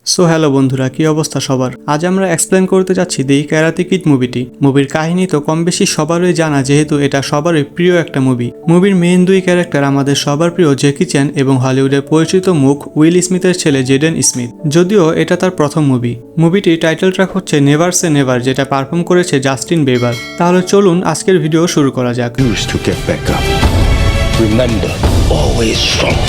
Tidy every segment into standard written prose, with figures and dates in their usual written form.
So hello বন্ধুরা, কি অবস্থা সবার? আজ আমরা এক্সপ্লেন করতে যাচ্ছি দি ক্যারাতে কিড মুভিটি। মুভির কাহিনী তো কম বেশি সবারই জানা, যেহেতু এটা সবারই প্রিয় একটা মুভি। মুভির মেইন দুই ক্যারেক্টার আমাদের সবার প্রিয় জ্যাকি চ্যান এবং হলিউডের পরিচিত মুখ উইল স্মিথের ছেলে জেডেন স্মিথ। যদিও এটা তার প্রথম মুভি। মুভিটির টাইটেল ট্র্যাক হচ্ছে নেভার সে নেভার, যেটা পারফর্ম করেছে জাস্টিন বিবার। তাহলে চলুন আজকের ভিডিও শুরু করা যাক। Choose to get back up. Remember, always strong.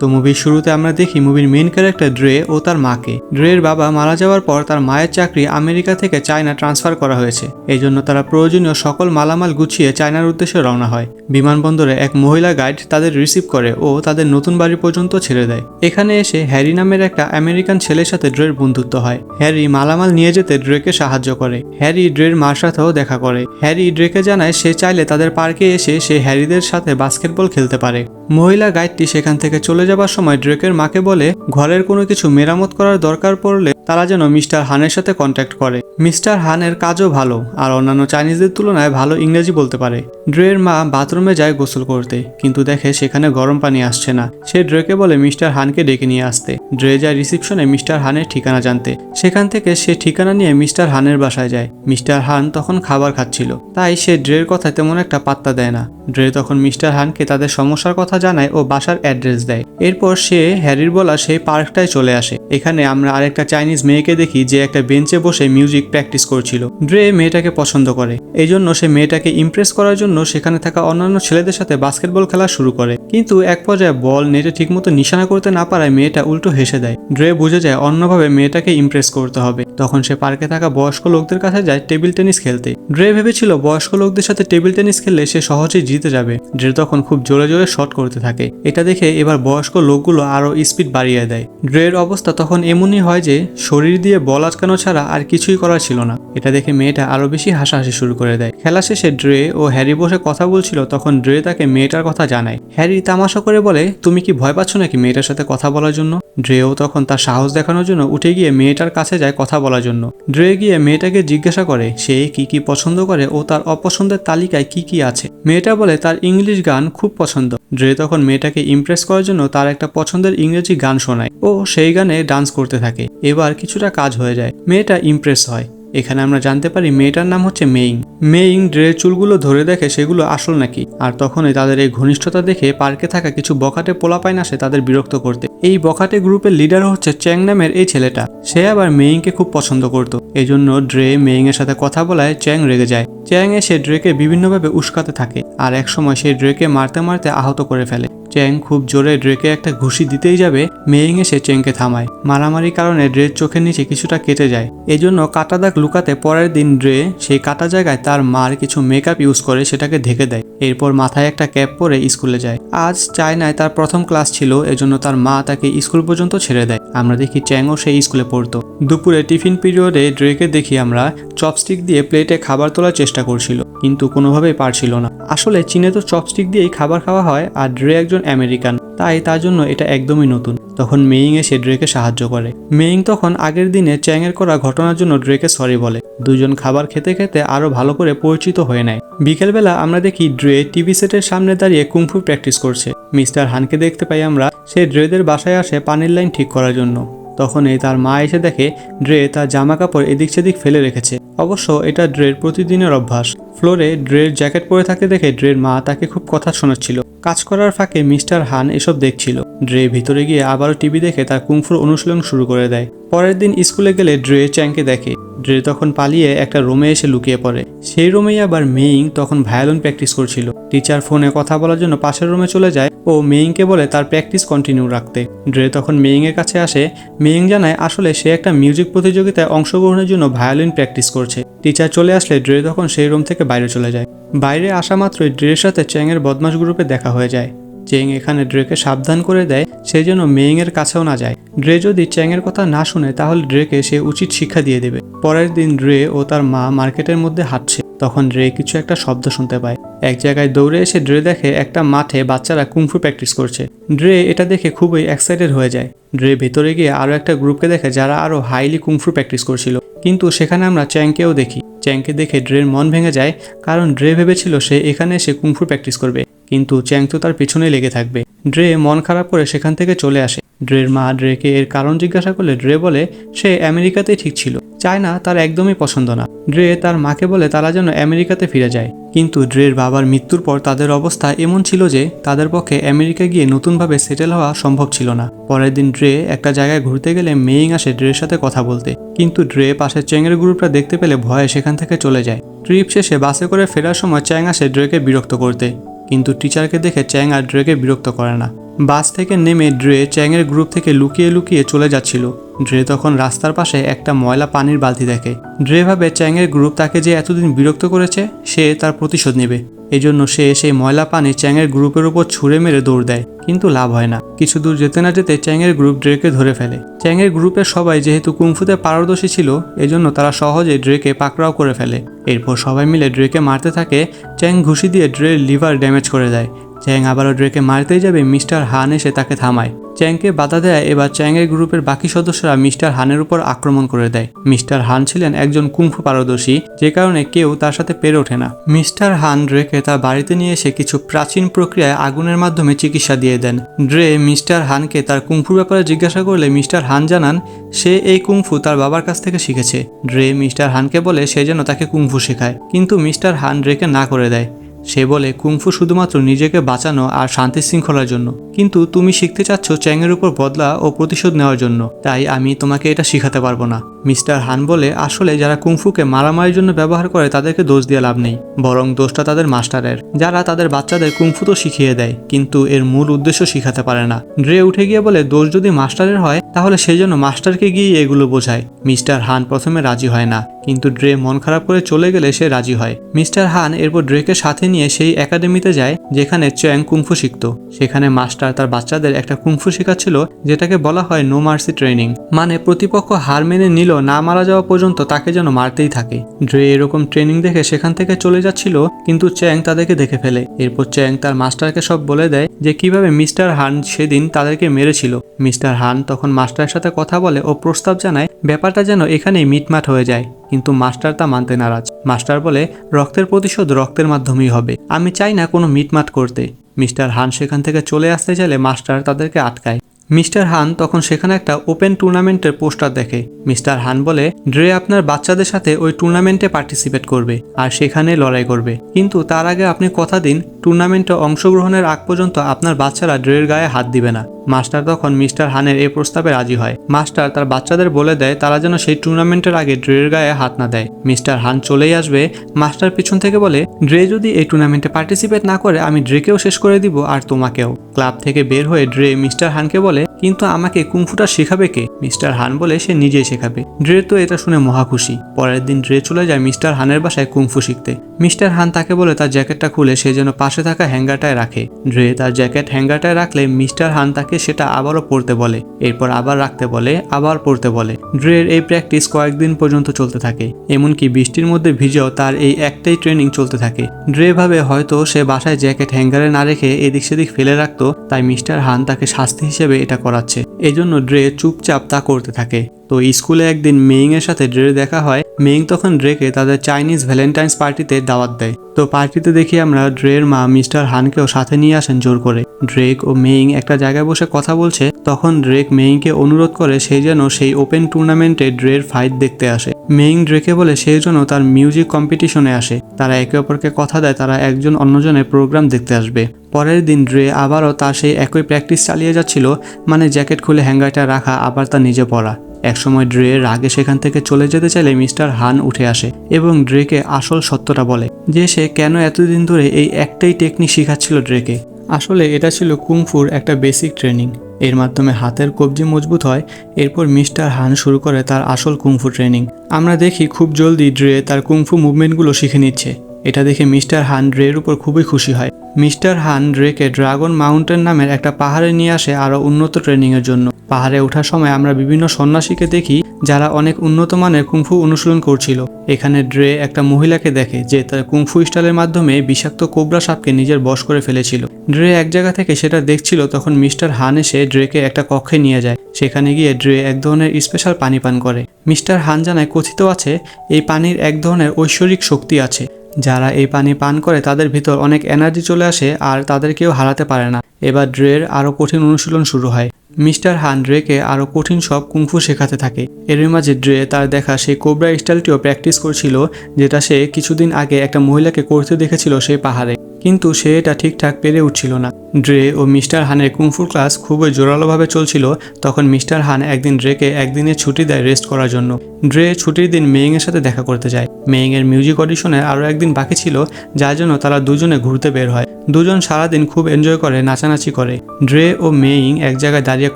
তো মুভির শুরুতে আমরা দেখি মুভির মেইন ক্যারেক্টার ড্রে ও তার মাকে। ড্রের বাবা মারা যাওয়ার পর তার মায়ের চাকরি আমেরিকা থেকে চায়না ট্রান্সফার করা হয়েছে। এই জন্য তারা প্রয়োজনীয় সকল মালামাল গুছিয়ে চায়নার উদ্দেশ্যে রওনা হয়। বিমানবন্দরে এক মহিলা গাইড তাদের রিসিভ করে ও তাদের নতুন বাড়ি পর্যন্ত ছেড়ে দেয়। এখানে এসে হ্যারি নামের একটা আমেরিকান ছেলের সাথে ড্রের বন্ধুত্ব হয়। হ্যারি মালামাল নিয়ে যেতে ড্রেকে সাহায্য করে। হ্যারি ড্রের মার সাথেও দেখা করে। হ্যারি ড্রেকে জানায় সে চাইলে তাদের পার্কে এসে সে হ্যারিদের সাথে বাস্কেটবল খেলতে পারে। মহিলা গাইডটি সেখান থেকে চলে যাবার সময় ড্রেকের মাকে বলে ঘরের কোনো কিছু মেরামত করার দরকার পড়লে তারা যেন মিস্টার হানের সাথে কন্ট্যাক্ট করে। মিস্টার হানের কাজও ভালো আর অন্যান্য চাইনিজদের তুলনায় ভালো ইংরেজি বলতে পারে। ড্রের মা বাথরুমে যায় গোসল করতে, কিন্তু দেখে সেখানে গরম পানি আসছে না। সে ড্রেকে বলে মিস্টার হানকে ডেকে নিয়ে আসতে। ড্রে যায় রিসিপশনে মিস্টার হানের ঠিকানা জানতে। সেখান থেকে সে ঠিকানা নিয়ে মিস্টার হানের বাসায় যায়। মিস্টার হান তখন খাবার খাচ্ছিল, তাই সে ড্রের কথায় তেমন একটা পাত্তা দেয় না। ড্রে তখন মিস্টার হানকে তাদের সমস্যার কথা জানায় ও বাসার অ্যাড্রেস দেয়। এরপর সে হ্যারির বলা সেই পার্কটায় চলে আসে। এখানে আমরা আরেকটা চাইনিজ মেয়েকে দেখি যে একটা বেঞ্চে বসে মিউজিক প্র্যাকটিস করছিল। ড্রে মেয়েটাকে পছন্দ করে, এই জন্য সে মেয়েটাকে ইমপ্রেস করার জন্য সেখানে থাকা অন্যান্য ছেলেদের সাথে বাস্কেটবল খেলা শুরু করে। কিন্তু এক পর্যায়ে বল নেটে ঠিকমতো নিশানা করতে না পারায় মেয়েটা উল্টো হেসে দেয়। ড্রে বুঝে যায় অন্যভাবে মেয়েটাকে ইমপ্রেস করতে হবে। তখন সে পার্কে থাকা বয়স্ক লোকদের কাছে যায় টেবিল টেনিস খেলতে। ড্রে ভেবেছিল বয়স্ক লোকদের সাথে টেবিল টেনিস খেললে সে সহজেই জিতে যাবে। ড্রে তখন খুব জোরে জোরে শট করতে থাকে। এটা দেখে এবার বয়স্ক লোকগুলো আরো স্পিড বাড়িয়ে দেয়। ড্রের অবস্থা তখন এমনই হয় যে শরীর দিয়ে বল আটকানো ছাড়া আর কিছুই করার ছিল না। এটা দেখে মেয়েটা আরো বেশি হাসাহাসি শুরু করে দেয়। খেলা শেষে ড্রে ও হ্যারি বসে কথা বলছিল, তখন ড্রে তাকে মেয়েটার কথা জানায়। হ্যারি তামাশা করে বলে, তুমি কি ভয় পাচ্ছ নাকি মেয়েটার সাথে কথা বলার জন্য? ড্রেও তখন তার সাহস দেখানোর জন্য উঠে গিয়ে মেয়েটার কাছে যায় কথা বলার জন্য। ড্রে গিয়ে মেয়েটাকে জিজ্ঞাসা করে সে কি কি পছন্দ করে ও তার অপছন্দের তালিকায় কি কি আছে। মেয়েটা বলে তার ইংলিশ গান খুব পছন্দ। ড্রে তখন মেয়েটাকে ইমপ্রেস করার জন্য তার একটা পছন্দের ইংরেজি গান শোনায় ও সেই গানে ডান্স করতে থাকে। এবার কিছুটা কাজ হয়ে যায়, মেয়েটা ইমপ্রেস হয়। এখানে আমরা জানতে পারি মেয়েটার নাম হচ্ছে মেইং। মেইং ড্রের চুলগুলো ধরে দেখে সেগুলো আসল নাকি। আর তখনই তাদের এই ঘনিষ্ঠতা দেখে পার্কে থাকা কিছু বখাটে পোলাপাইন আসে তাদের বিরক্ত করতে। এই বখাটে গ্রুপের লিডার হচ্ছে চ্যাং নামের এই ছেলেটা। সে আবার মেইংকে খুব পছন্দ করত। এই জন্য ড্রে মেইং এর সাথে কথা বলায় চ্যাং রেগে যায়। চ্যাং এসে ড্রেকে বিভিন্নভাবে উস্কাতে থাকে আর একসময় সে ড্রেকে মারতে মারতে আহত করে ফেলে। চ্যাং খুব জোরে ড্রেকে একটা ঘুষি দিতেই যাবে, মেইং এসে চ্যাংকে থামায়। মারামারির কারণে ড্রের চোখের নিচে কিছুটা কেটে যায়। এই জন্য কাটা দাগ লুকাতে পরের দিন ড্রে সেই কাটা জায়গায় তার মার কিছু মেকআপ ইউজ করে সেটাকে ঢেকে দেয়। এরপর মাথায় একটা ক্যাপ পরে স্কুলে যায়। আজ চায়নায় তার প্রথম ক্লাস ছিল, এজন্য তার মা তাকে স্কুল পর্যন্ত ছেড়ে দেয়। আমরা দেখি চ্যাংও সেই স্কুলে পড়তো। দুপুরে টিফিন পিরিয়ডে ড্রেকে দেখি আমরা চপস্টিক দিয়ে প্লেটে খাবার তোলার চেষ্টা করছিল, কিন্তু কোনোভাবেই পারছিল না। আসলে চীনে তো চপস্টিক দিয়েই খাবার খাওয়া হয়, আর ড্রে একজন আমেরিকান, তাই তার জন্য এটা একদমই নতুন। তখন মেইং এসে ড্রেকে সাহায্য করে। মেইং তখন আগের দিনে চ্যাং এর করা ঘটনার জন্য ড্রেকে সরি বলে। দুজন খাবার খেতে খেতে আরো ভালো করে পরিচিত হয়ে নেয়। বিকেলবেলা আমরা দেখি ড্রে টিভি সেটের সামনে দাঁড়িয়ে কুংফু প্র্যাকটিস করছে। মিস্টার হানকে দেখতে পাই আমরা, সে ড্রেদের বাসায় আসে পানির লাইন ঠিক করার জন্য। তখনই তার মা এসে দেখে ড্রে তার জামা কাপড় এদিক সেদিক ফেলে রেখেছে। অবশ্য এটা ড্রের প্রতিদিনের অভ্যাস। ফ্লোরে ড্রের জ্যাকেট পরে থাকতে দেখে ড্রের মা তাকে খুব কথা শোনাচ্ছিল। কাজ করার ফাঁকে মিস্টার হান এসব দেখছিল। ড্রে ভিতরে গিয়ে আবারও টিভি দেখে তার কুংফুর অনুশীলন শুরু করে দেয়। পরের দিন স্কুলে গেলে ড্রে চ্যাংকে দেখে। ড্রে তখন পালিয়ে একটা রুমে এসে লুকিয়ে পড়ে। সেই রুমেই আবার মেইং তখন ভায়োলিন প্র্যাকটিস করছিল। টিচার ফোনে কথা বলার জন্য পাশের রুমে চলে যায় ও মেইংকে বলে তার প্র্যাকটিস কন্টিনিউ রাখতে। ড্রে তখন মেইং এর কাছে আসে। মেইং জানায় আসলে সে একটা মিউজিক প্রতিযোগিতায় অংশগ্রহণের জন্য ভায়োলিন প্র্যাকটিস করছে। টিচার চলে আসলে ড্রে তখন সেই রুম থেকে বাইরে চলে যায়। বাইরে আসা মাত্রই ড্রের সাথে চ্যাং এর বদমাশ গ্রুপে দেখা হয়ে যায়। চ্যাং এখানে ড্রেকে সাবধান করে দেয় সেই জন্য মেইং এর কাছেও না যায়। ড্রে যদি চ্যাং এর কথা না শুনে তাহলে ড্রেকে সে উচিত শিক্ষা দিয়ে দেবে। পরের দিন ড্রে ও তার মা মার্কেটের মধ্যে হাঁটছে। তখন ড্রে কিছু একটা শব্দ শুনতে পায়। এক জায়গায় দৌড়ে এসে ড্রে দেখে একটা মাঠে বাচ্চারা কুংফু প্র্যাকটিস করছে। ড্রে এটা দেখে খুবই এক্সাইটেড হয়ে যায়। ড্রে ভেতরে গিয়ে আরো একটা গ্রুপকে দেখে যারা আরো হাইলি কুংফু প্র্যাকটিস করছিল, কিন্তু সেখানে আমরা চ্যাংকেও দেখি। চ্যাংকে দেখে ড্রের মন ভেঙে যায়, কারণ ড্রে ভেবেছিল সে এখানে এসে কুংফু প্র্যাকটিস করবে, কিন্তু চ্যাং তো তার পিছনেই লেগে থাকবে। ড্রে মন খারাপ করে সেখান থেকে চলে আসে। ড্রের মা ড্রেকে এর কারণ জিজ্ঞাসা করলে ড্রে বলে সে আমেরিকাতেই ঠিক ছিল, চায়না তার একদমই পছন্দ না। ড্রে তার মাকে বলে তারা যেন আমেরিকাতে ফিরে যায়, কিন্তু ড্রের বাবার মৃত্যুর পর তাদের অবস্থা এমন ছিল যে তাদের পক্ষে আমেরিকা গিয়ে নতুনভাবে সেটেল হওয়া সম্ভব ছিল না। পরের দিন ড্রে একটা জায়গায় ঘুরতে গেলে মেইং আসে ড্রের সাথে কথা বলতে, কিন্তু ড্রে পাশে চ্যাংয়ের গ্রুপটা দেখতে পেলে ভয়ে সেখান থেকে চলে যায়। ট্রিপ শেষে বাসে করে ফেরার সময় চ্যাং আসে ড্রেকে বিরক্ত করতে, কিন্তু টিচারকে দেখে চ্যাং আর ড্রেকে বিরক্ত করে না। বাস থেকে নেমে ড্রে চ্যাংয়ের গ্রুপ থেকে লুকিয়ে লুকিয়ে চলে যাচ্ছিল। ড্রে তখন রাস্তার পাশে একটা ময়লা পানির বালতি দেখে। ড্রে ভাবে চ্যাংয়ের গ্রুপ তাকে যে এতদিন বিরক্ত করেছে সে তার প্রতিশোধ নেবে। এজন্য সে সেই ময়লা পানি চ্যাংয়ের গ্রুপের উপর ছুঁড়ে মেরে দৌড় দেয়, কিন্তু লাভ হয় না। কিছু দূর যেতে না যেতে চ্যাংয়ের গ্রুপ ড্রেকে ধরে ফেলে। চ্যাংয়ের গ্রুপের সবাই যেহেতু কুংফুতে পারদর্শী ছিল, এজন্য তারা সহজে ড্রেকে পাকড়াও করে ফেলে। এরপর সবাই মিলে ড্রেকে মারতে থাকে। চ্যাং ঘুষি দিয়ে ড্রের লিভার ড্যামেজ করে দেয়। চ্যাং আবারও ড্রেকে মারতেই যাবে, মিস্টার হান এসে তাকে থামায়। চ্যাংকে বাধা দেয়। এবার চ্যাংয়ের গ্রুপের বাকি সদস্যরা মিস্টার হানের উপর আক্রমণ করে দেয়। মিস্টার হান ছিলেন একজন কুংফু পারদর্শী, যে কারণে কেউ তার সাথে পেরে ওঠে না। মিস্টার হান ড্রেকে তার বাড়িতে নিয়ে এসে কিছু প্রাচীন প্রক্রিয়ায় আগুনের মাধ্যমে চিকিৎসা দিয়ে দেন। ড্রে মিস্টার হানকে তার কুংফুর ব্যাপারে জিজ্ঞাসা করলে মিস্টার হান জানান সে এই কুংফু তার বাবার কাছ থেকে শিখেছে। ড্রে মিস্টার হানকে বলে সে যেন তাকে কুংফু শেখায়, কিন্তু মিস্টার হান ড্রেকে না করে দেয়। সে বলে কুংফু শুধুমাত্র নিজেকে বাঁচানো আর শান্তি শৃঙ্খলার জন্য, কিন্তু তুমি শিখতে চাচ্ছ চ্যাংয়ের উপর বদলা ও প্রতিশোধ নেওয়ার জন্য, তাই আমি তোমাকে এটা শিখাতে পারবো না। মিস্টার হান বলে আসলে যারা কুংফুকে মারামারির জন্য ব্যবহার করে তাদেরকে দোষ দিয়ে লাভ নেই, বরং দোষটা তাদের মাস্টারের, যারা তাদের বাচ্চাদের কুংফু তো শিখিয়ে দেয় কিন্তু এর মূল উদ্দেশ্য শিখাতে পারে না। ড্রে উঠে গিয়ে বলে দোষ যদি মাস্টারের হয় তাহলে সেই জন্য মাস্টারকে গিয়ে এগুলো বোঝায়। মিস্টার হান প্রথমে রাজি হয় না, কিন্তু ড্রে মন খারাপ করে চলে গেলে সে রাজি হয়। মিস্টার হান এরপর ড্রেকে সাথে নিয়ে সেই একাডেমিতে যায় যেখানে চ্যাং কুংফু শিখত। সেখানে মাস্টার তার বাচ্চাদের একটা কুংফু শেখাচ্ছিল যেটাকে বলা হয় নো মার্সি ট্রেনিং, মানে প্রতিপক্ষ হার মেনে নিল না মারা যাওয়া পর্যন্ত তাকে যেন মারতেই থাকে। ড্রে এরকম ট্রেনিং দেখে সেখান থেকে চলে যাচ্ছিল, কিন্তু চ্যাং তাদেরকে দেখে ফেলে। এরপর চ্যাং তার মাস্টারকে সব বলে দেয় যে কিভাবে মিস্টার হান সেদিন তাদেরকে মেরেছিল। মিস্টার হান তখন মাস্টারের সাথে কথা বলে ও প্রস্তাব জানায় ব্যাপারটা যেন এখানেই মিটমাট হয়ে যায়, কিন্তু মাস্টার তা মানতে নারাজ। মাস্টার বলে রক্তের প্রতিশোধ রক্তের মাধ্যমেই হবে, আমি চাই না কোনো মিটমাট করতে। মিস্টার হান সেখান থেকে চলে আসতে চাইলে মাস্টার তাদেরকে আটকায়। মিস্টার হান তখন সেখানে একটা ওপেন টুর্নামেন্টের পোস্টার দেখে। মিস্টার হান বলে ড্রে আপনার বাচ্চাদের সাথে ওই টুর্নামেন্টে পার্টিসিপেট করবে আর সেখানে লড়াই করবে, কিন্তু তার আগে আপনি কথা দিন টুর্নামেন্টে অংশগ্রহণের আগ পর্যন্ত আপনার বাচ্চারা ড্রের গায়ে হাত দিবে না। মাস্টার তখন মিস্টার হানের এই প্রস্তাবে রাজি হয়। মাস্টার তার বাচ্চাদের বলে দেয় তারা যেন সেই টুর্নামেন্টের আগে ড্রের গায়ে হাত না দেয়। মিস্টার হান চলেই আসবে। মাস্টার পিছন থেকে বলে ড্রে যদি এই টুর্নামেন্টে পার্টিসিপেট না করে আমি ড্রেকেও শেষ করে দিব আর তোমাকেও। ক্লাব থেকে বের হয়ে ড্রে মিস্টার হানকে বলে কিন্তু আমাকে কুংফুটা শেখাবে কে? মিস্টার হান বলে সে নিজেই শেখাবে। ড্রে তো এটা শুনে মহা খুশি। পরের দিন ড্রে চলে যায় মিস্টার হানের বাসায় কুংফু শিখতে। মিস্টার হান তাকে বলে তার জ্যাকেটটা খুলে সে যেন পাশে থাকা হ্যাঙ্গারটায় রাখে। ড্রে তার জ্যাকেট হ্যাঙ্গারটায় রাখলে মিস্টার হান তাকে সেটা আবারও পড়তে বলে, এরপর আবার রাখতে বলে, আবার পড়তে বলে। ড্রের এই প্র্যাকটিস কয়েকদিন পর্যন্ত চলতে থাকে, এমনকি বৃষ্টির মধ্যে ভিজেও তার এই একটাই ট্রেনিং চলতে থাকে। ড্রে ভাবে হয়তো সে বাসায় জ্যাকেট হ্যাঙ্গারে না রেখে এদিক সেদিক ফেলে রাখতো, তাই মিস্টার হান তাকে শাস্তি হিসেবে এটা করাচ্ছে। এজন্য ড্রে চুপচাপ তা করতে থাকে। তো স্কুলে একদিন মেইং এর সাথে ড্রে দেখা হয়। মেইং তখন ড্রেকে তাদের চাইনিজ ভ্যালেন্টাইন্স পার্টিতে দাওয়াত দেয়। তো পার্টিতে দেখি আমরা ড্রের মা মিস্টার হানকেও সাথে নিয়ে আসেন জোর করে। ড্রেক ও মেইং একটা জায়গায় বসে কথা বলছে, তখন ড্রেক মেইংকে অনুরোধ করে সে যেন সেই ওপেন টুর্নামেন্টে ড্রের ফাইট দেখতে আসে। মেইং ড্রেকে বলে সেই জন্য তার মিউজিক কম্পিটিশনে আসে। তারা একে অপরকে কথা দেয় তারা একজন অন্যজনের প্রোগ্রাম দেখতে আসবে। পরের দিন ড্রে আবারও তার সেই একই প্র্যাকটিস চালিয়ে যাচ্ছিল, মানে জ্যাকেট খুলে হ্যাঙ্গারটা রাখা আবার তা নিজে পরা। একসময় ড্রে রাগে সেখান থেকে চলে যেতে চাইলে মিস্টার হান উঠে আসে এবং ড্রেকে আসল সত্যটা বলে যে সে কেন এতদিন ধরে এই একটাই টেকনিক শিখাচ্ছিল ড্রেকে। আসলে এটা ছিল কুংফুর একটা বেসিক ট্রেনিং, এর মাধ্যমে হাতের কবজি মজবুত হয়। এরপর মিস্টার হান শুরু করে তার আসল কুংফু ট্রেনিং। আমরা দেখি খুব জলদি ড্রে তার কুংফু মুভমেন্টগুলো শিখে নিচ্ছে। এটা দেখে মিস্টার হান ড্রের উপর খুবই খুশি হয়। মিস্টার হান ড্রেকে ড্রাগন মাউন্টেন নামের একটা পাহাড়ে নিয়ে আসে আরও উন্নত ট্রেনিংয়ের জন্য। পাহাড়ে ওঠার সময় আমরা বিভিন্ন সন্ন্যাসীকে দেখি যারা অনেক উন্নত মানের কুংফু অনুশীলন করছিল। এখানে ড্রে একটা মহিলাকে দেখে যে তার কুংফু স্টাইলের মাধ্যমে বিষাক্ত কোবরা সাপকে নিজের বশ করে ফেলেছিল। ড্রে এক জায়গা থেকে সেটা দেখছিল, তখন মিস্টার হান এসে ড্রেকে একটা কক্ষে নিয়ে যায়। সেখানে গিয়ে ড্রে এক ধরনের স্পেশাল পানি পান করে। মিস্টার হান জানায় কথিত আছে এই পানির এক ধরনের ঐশ্বরিক শক্তি আছে, যারা এই পানি পান করে তাদের ভিতর অনেক এনার্জি চলে আসে আর তাদের কেউ হারাতে পারে না। এবার ড্রের আরও কঠিন অনুশীলন শুরু হয়। মিস্টার হান ড্রেকে আরও কঠিন সব কুংফু শেখাতে থাকে। এর মাঝে ড্রে তার দেখা সেই কোবরা স্টাইলটিও প্র্যাকটিস করছিল, যেটা সে কিছুদিন আগে একটা মহিলাকে করতে দেখেছিল সেই পাহাড়ে, কিন্তু সে এটা ঠিকঠাক পেরে উঠছিল না। ড্রে ও মিস্টার হানের কুংফুর ক্লাস খুবই জোরালোভাবে চলছিল। তখন মিস্টার হান একদিন ড্রেকে একদিনের ছুটি দেয় রেস্ট করার জন্য। ড্রে ছুটির দিন মেইংয়ের সাথে দেখা করতে যায়। মেইংয়ের মিউজিক অডিশনের আরও একদিন বাকি ছিল, যার জন্য তারা দুজনে ঘুরতে বের হয়। দুজন সারাদিন খুব এনজয় করে, নাচানাচি করে। ড্রে ও মেইং এক জায়গায় দাঁড়িয়ে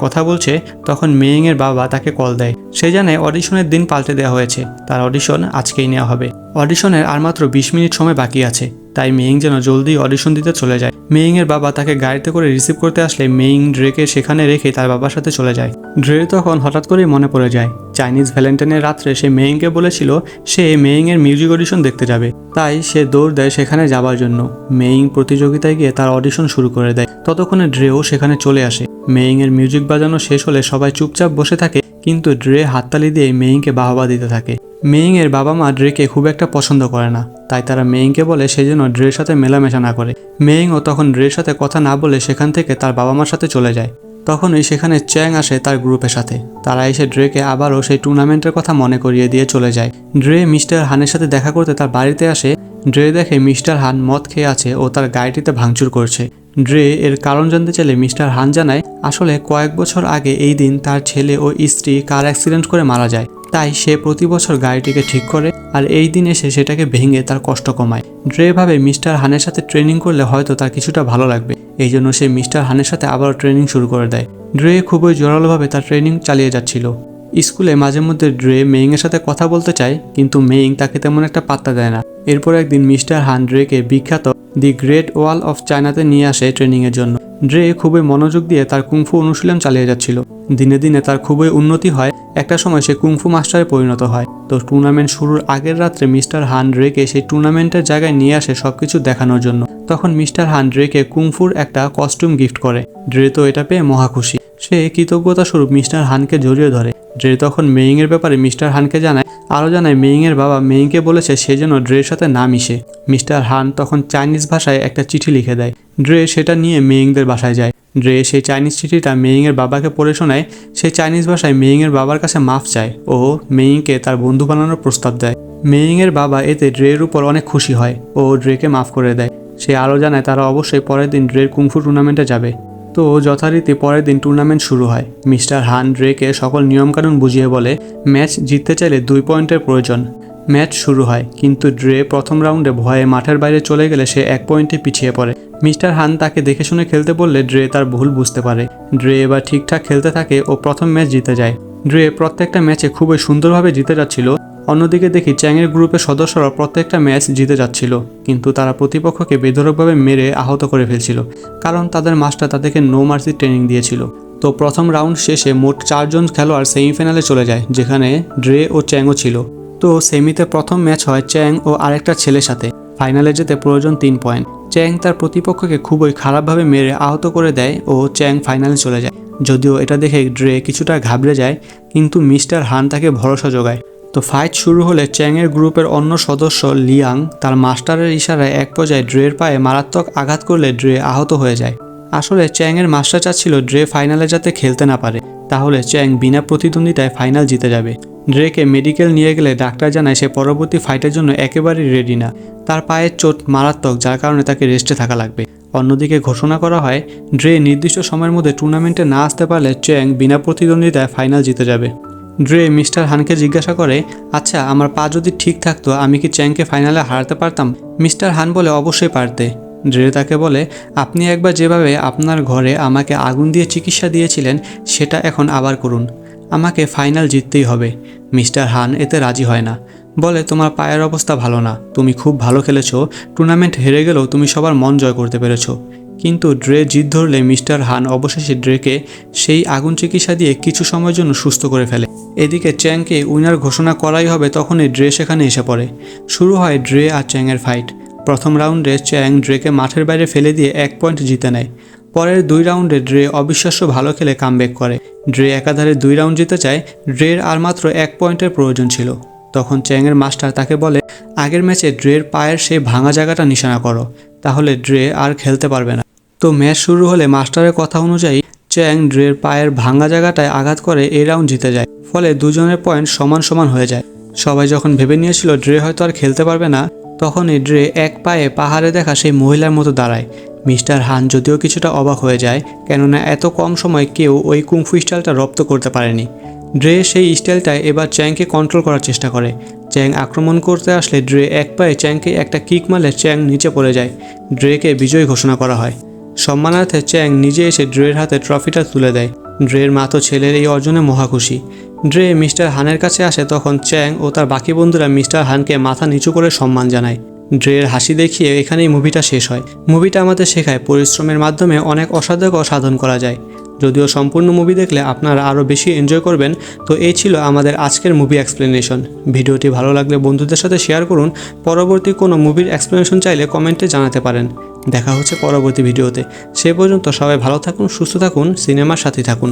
কথা বলছে, তখন মেইংয়ের বাবা তাকে কল দেয়। সে জানে অডিশনের দিন পাল্টে দেওয়া হয়েছে, তার অডিশন আজকেই নেওয়া হবে। অডিশনের আর মাত্র 20 মিনিট সময় বাকি আছে, তাই মেইং যেন জলদি অডিশন দিতে চলে যায়। মেইংয়ের বাবা তাকে গাড়িতে করে রিসিভ করতে আসলে মেইং ড্রেকে সেখানে রেখে তার বাবার সাথে চলে যায়। ড্রে তখন হঠাৎ করেই মনে পড়ে যায় চাইনিজ ভ্যালেন্টাইনের রাত্রে সে মেইংকে বলেছিল সে মেইংয়ের মিউজিক অডিশন দেখতে যাবে, তাই সে দৌড় দেয় সেখানে যাবার জন্য। মেইং প্রতিযোগিতায় গিয়ে তার অডিশন শুরু করে দেয়। ততক্ষণে ড্রেও সেখানে চলে আসে। মেইংয়ের মিউজিক বাজানো শেষ হলে সবাই চুপচাপ বসে থাকে, কিন্তু ড্রে হাততালি দিয়ে মেইংকে বাহবা দিতে থাকে। মেইংয়ের বাবা মা ড্রেকে খুব একটা পছন্দ করে না, তাই তারা মেইংকে বলে সে যেন ড্রের সাথে মেলামেশা না করে। মেইংও তখন ড্রের সাথে কথা না বলে সেখান থেকে তার বাবা মার সাথে চলে যায়। তখনই সেখানে চ্যাং আসে তার গ্রুপের সাথে। তারা এসে ড্রেকে আবারও সেই টুর্নামেন্টের কথা মনে করিয়ে দিয়ে চলে যায়। ড্রে মিস্টার হানের সাথে দেখা করতে তার বাড়িতে আসে। ড্রে দেখে মিস্টার হান মদ খেয়ে আছে ও তার গাড়িটিতে ভাঙচুর করছে। ড্রে এর কারণ জানতে চাইলে মিস্টার হান জানায় আসলে কয়েক বছর আগে এই দিন তার ছেলে ও স্ত্রী কার অ্যাক্সিডেন্ট করে মারা যায়, তাই সে প্রতি বছর গাড়িটিকে ঠিক করে আর এই দিন এসে সেটাকে ভেঙে তার কষ্ট কমায়। ড্রে ভাবে মিস্টার হানের সাথে ট্রেনিং করলে হয়তো তার কিছুটা ভালো লাগবে, এই জন্য সে মিস্টার হানের সাথে আবারও ট্রেনিং শুরু করে দেয়। ড্রে খুবই জোরালোভাবে তার ট্রেনিং চালিয়ে যাচ্ছিল। স্কুলে মাঝে মধ্যে ড্রে মেইংয়ের সাথে কথা বলতে চায়, কিন্তু মেইং তাকে তেমন একটা পাত্তা দেয় না। এরপর একদিন মিস্টার হান ড্রেকে বিখ্যাত দি গ্রেট ওয়াল অফ চায়নাতে নিয়ে আসে ট্রেনিংয়ের জন্য। ড্রে খুবই মনোযোগ দিয়ে তার কুংফু অনুশীলন চালিয়ে যাচ্ছিল। দিনে দিনে তার খুবই উন্নতি হয়। একটা সময় সে কুংফু মাস্টারে পরিণত হয়। তো টুর্নামেন্ট শুরুর আগের রাত্রে মিস্টার হান ড্রেকে সেই টুর্নামেন্টের জায়গায় নিয়ে আসে সবকিছু দেখানোর জন্য। তখন মিস্টার হান ড্রেকে কুংফুর একটা কস্টিউম গিফট করে। ড্রে তো এটা পেয়ে মহা খুশি। সে কৃতজ্ঞতা স্বরূপ মিস্টার হানকে জড়িয়ে ধরে। ড্রে তখন মেইংয়ের ব্যাপারে মিস্টার হানকে জানায়, আরও জানায় মেইংয়ের বাবা মেইংকে বলেছে সে যেন ড্রের সাথে না মিশে। মিস্টার হান তখন চাইনিজ ভাষায় একটা চিঠি লিখে দেয়। ড্রে সেটা নিয়ে মেইংদের বাসায় যায়। ড্রে সেই চাইনিজ চিঠিটা মেইংয়ের বাবাকে পড়ে শোনায়। সেই চাইনিজ ভাষায় মেইংয়ের বাবার কাছে মাফ চায় ও মেইংকে তার বন্ধু বানানোর প্রস্তাব দেয়। মেইংয়ের বাবা এতে ড্রের উপর অনেক খুশি হয় ও ড্রেকে মাফ করে দেয়। সে আরও জানায় তারা অবশ্যই পরের দিন ড্রের কুংফু টুর্নামেন্টে যাবে। তো যথারীতি পরের দিন টুর্নামেন্ট শুরু হয়। মিস্টার হান ড্রেকে সকল নিয়মকানুন বুঝিয়ে বলে ম্যাচ জিততে চাইলে 2 পয়েন্টের প্রয়োজন। ম্যাচ শুরু হয়, কিন্তু ড্রে প্রথম রাউন্ডে ভয়ে মাঠের বাইরে চলে গেলে সে 1 পয়েন্টে পিছিয়ে পড়ে। মিস্টার হান তাকে দেখে শুনে খেলতে বললে ড্রে তার ভুল বুঝতে পারে। ড্রে এবার ঠিকঠাক খেলতে থাকে ও প্রথম ম্যাচ জিতে যায়। ড্রে প্রত্যেকটা ম্যাচে খুবই সুন্দরভাবে জিতে যাচ্ছিল। অন্যদিকে দেখি চ্যাংয়ের গ্রুপের সদস্যরা প্রত্যেকটা ম্যাচ জিতে যাচ্ছিল, কিন্তু তারা প্রতিপক্ষকে বেধড়কভাবে মেরে আহত করে ফেলছিল, কারণ তাদের মাস্টার তাদেরকে নো মার্সি ট্রেনিং দিয়েছিল। তো প্রথম রাউন্ড শেষে মোট 4 জন খেলোয়াড় সেমিফাইনালে চলে যায়, যেখানে ড্রে ও চ্যাংও ছিল। তো সেমিতে প্রথম ম্যাচ হয় চ্যাং ও আরেকটা ছেলের সাথে। ফাইনালে যেতে প্রয়োজন 3 পয়েন্ট। চ্যাং তার প্রতিপক্ষকে খুবই খারাপভাবে মেরে আহত করে দেয় ও চ্যাং ফাইনালে চলে যায়। যদিও এটা দেখে ড্রে কিছুটা ঘাবড়ে যায়, কিন্তু মিস্টার হান তাকে ভরসা যোগায়। তো ফাইট শুরু হলে চ্যাংয়ের গ্রুপের অন্য সদস্য লিয়াং তার মাস্টারের ইশারায় এক পর্যায়ে ড্রের পায়ে মারাত্মক আঘাত করলে ড্রে আহত হয়ে যায়। আসলে চ্যাংয়ের মাস্টার চাচ্ছিল ড্রে ফাইনালে যাতে খেলতে না পারে, তাহলে চ্যাং বিনা প্রতিদ্বন্দ্বিতায় ফাইনাল জিতে যাবে। ড্রেকে মেডিকেল নিয়ে গেলে ডাক্তার জানায় সে পরবর্তী ফাইটের জন্য একেবারেই রেডি না। তার পায়ের চোট মারাত্মক, যার কারণে তাকে রেস্টে থাকা লাগবে। অন্যদিকে ঘোষণা করা হয় ড্রে নির্দিষ্ট সময়ের মধ্যে টুর্নামেন্টে না আসতে পারলে চ্যাং বিনা প্রতিদ্বন্দ্বিতায় ফাইনাল জিতে যাবে। ড্রে মিস্টার হানকে জিজ্ঞাসা করে, আচ্ছা আমার পা যদি ঠিক থাকতো আমি কি চ্যাংকে ফাইনালে হারাতে পারতাম? মিস্টার হান বলে অবশ্যই পারতে। ড্রে তাকে বলে, আপনি একবার যেভাবে আপনার ঘরে আমাকে আগুন দিয়ে চিকিৎসা দিয়েছিলেন সেটা এখন আবার করুন, আমাকে ফাইনাল জিততেই হবে। মিস্টার হান এতে রাজি হয় না, বলে তোমার পায়ের অবস্থা ভালো না, তুমি খুব ভালো খেলেছো, টুর্নামেন্ট হেরে গেলেও তুমি সবার মন জয় করতে পেরেছো। কিন্তু ড্রে জিদ ধরলে মিস্টার হান অবশেষে ড্রেকে সেই আগুন চিকিৎসা দিয়ে কিছু সময়ের জন্য সুস্থ করে ফেলে। এদিকে চ্যাংকে উইনার ঘোষণা করাই হবে, তখনই ড্রে সেখানে এসে পড়ে। শুরু হয় ড্রে আর চ্যাংয়ের ফাইট। প্রথম রাউন্ডে চ্যাং ড্রেকে মাঠের বাইরে ফেলে দিয়ে 1 পয়েন্ট জিতে নেয়। পরের 2 রাউন্ডে ড্রে অবিশ্বাস্য ভালো খেলে কামব্যাক করে। ড্রে একাধারে 2 রাউন্ড জিতে চায়। ড্রের আর মাত্র 1 পয়েন্টের প্রয়োজন ছিল। তখন চ্যাংয়ের মাস্টার তাকে বলে আগের ম্যাচে ড্রের পায়ের সেই ভাঙা জায়গাটা নিশানা করো, তাহলে ড্রে আর খেলতে পারবে না। তো ম্যাচ শুরু হলে মাস্টারের কথা অনুযায়ী চ্যাং ড্রের পায়ের ভাঙা জায়গাটায় আঘাত করে এই রাউন্ড জিতে যায়। ফলে দুজনের পয়েন্ট সমান সমান হয়ে যায়। সবাই যখন ভেবে নিয়েছিল ড্রে হয়তো আর খেলতে পারবে না, তখনই ড্রে এক পায়ে পাহাড়ে দেখা সেই মহিলার মতো দাঁড়ায়। মিস্টার হান যদিও কিছুটা অবাক হয়ে যায়, কেননা এত কম সময় কেউ ওই কুংফু স্টাইলটা রপ্ত করতে পারেনি। ড্রে সেই স্টাইলটায় এবার চ্যাংকে কন্ট্রোল করার চেষ্টা করে। চ্যাং আক্রমণ করতে আসলে ড্রে এক পায়ে চ্যাংকে একটা কিক মারলে চ্যাং নিচে পড়ে যায়। ড্রেকে বিজয়ী ঘোষণা করা হয়। সম্মানার্থে চ্যাং নিজে এসে ড্রের হাতে ট্রফিটা তুলে দেয়। ড্রের মা তো ছেলের এই অর্জনে মহাখুশি। ড্রে মিস্টার হানের কাছে আসে, তখন চ্যাং ও তার বাকি বন্ধুরা মিস্টার হানকে মাথা নিচু করে সম্মান জানায়। ড্রের হাসি দেখিয়ে এখানেই মুভিটা শেষ হয়। মুভিটা আমাদের শেখায় পরিশ্রমের মাধ্যমে অনেক অসাধ্য সাধন করা যায়। যদিও সম্পূর্ণ মুভি দেখলে আপনারা আরও বেশি এনজয় করবেন। তো এই ছিল আমাদের আজকের মুভি এক্সপ্লেনেশন। ভিডিওটি ভালো লাগলে বন্ধুদের সাথে শেয়ার করুন। পরবর্তী কোনো মুভির এক্সপ্লেনেশন চাইলে কমেন্টে জানাতে পারেন। দেখা হচ্ছে পরবর্তী ভিডিওতে। সে পর্যন্ত সবাই ভালো থাকুন, সুস্থ থাকুন, সিনেমার সাথে থাকুন।